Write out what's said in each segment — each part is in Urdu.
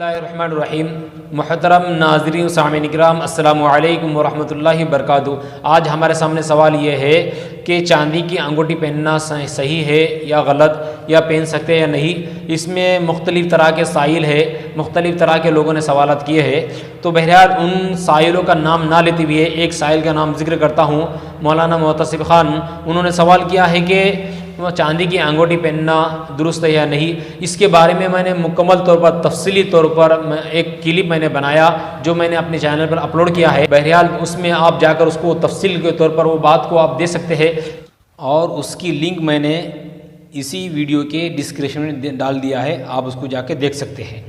اللہ الرحمن الرحیم۔ محترم ناظرین سامعین کرام، السلام علیکم ورحمۃ اللہ وبرکاتہ۔ آج ہمارے سامنے سوال یہ ہے کہ چاندی کی انگوٹھی پہننا صحیح ہے یا غلط، یا پہن سکتے یا نہیں۔ اس میں مختلف طرح کے سائل ہے، مختلف طرح کے لوگوں نے سوالات کیے ہیں، تو بہرحال ان سائلوں کا نام نہ لیتے ہوئے ایک سائل کا نام ذکر کرتا ہوں۔ مولانا محتسب خان، انہوں نے سوال کیا ہے کہ چاندی کی انگوٹھی پہننا درست ہے یا نہیں۔ اس کے بارے میں میں نے مکمل طور پر تفصیلی طور پر ایک کلپ میں نے بنایا جو میں نے اپنے چینل پر اپلوڈ کیا ہے۔ بہرحال اس میں آپ جا کر اس کو تفصیل کے طور پر وہ بات کو آپ دیکھ سکتے ہیں، اور اس کی لنک میں نے اسی ویڈیو کے ڈسکرپشن میں ڈال دیا ہے، آپ اس کو جا کے دیکھ سکتے ہیں۔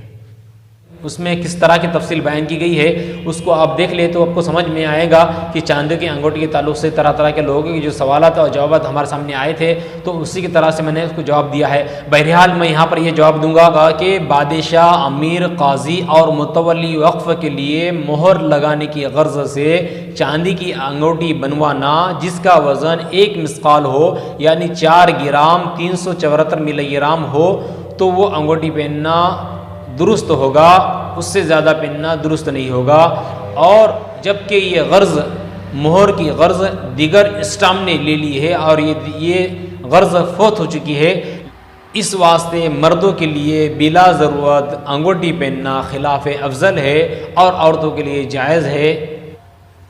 اس میں کس طرح کی تفصیل بیان کی گئی ہے اس کو آپ دیکھ لیں تو آپ کو سمجھ میں آئے گا کہ چاندی کی انگوٹھی کے تعلق سے طرح طرح کے لوگوں کے جو سوالات اور جوابات ہمارے سامنے آئے تھے، تو اسی کی طرح سے میں نے اس کو جواب دیا ہے۔ بہرحال میں یہاں پر یہ جواب دوں گا کہ بادشاہ، امیر، قاضی اور متولی وقف کے لیے مہر لگانے کی غرض سے چاندی کی انگوٹھی بنوانا جس کا وزن 1 مثقال ہو، یعنی 4 گرام 374 ملی گرام ہو، تو وہ انگوٹھی پہننا درست ہوگا، اس سے زیادہ پہننا درست نہیں ہوگا۔ اور جبکہ یہ غرض، مہر کی غرض دیگر اسٹام نے لے لی ہے اور یہ غرض فوت ہو چکی ہے، اس واسطے مردوں کے لیے بلا ضرورت انگوٹھی پہننا خلاف افضل ہے اور عورتوں کے لیے جائز ہے۔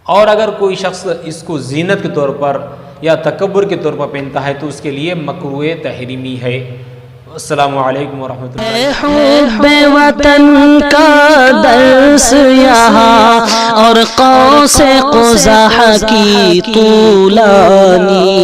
اور اگر کوئی شخص اس کو زینت کے طور پر یا تکبر کے طور پر پہنتا ہے تو اس کے لیے مکروہ تحریمی ہے۔ السلام علیکم ورحمۃ اللہ۔ حب وطن کا درس یہاں اور قوس قزح کی طولانی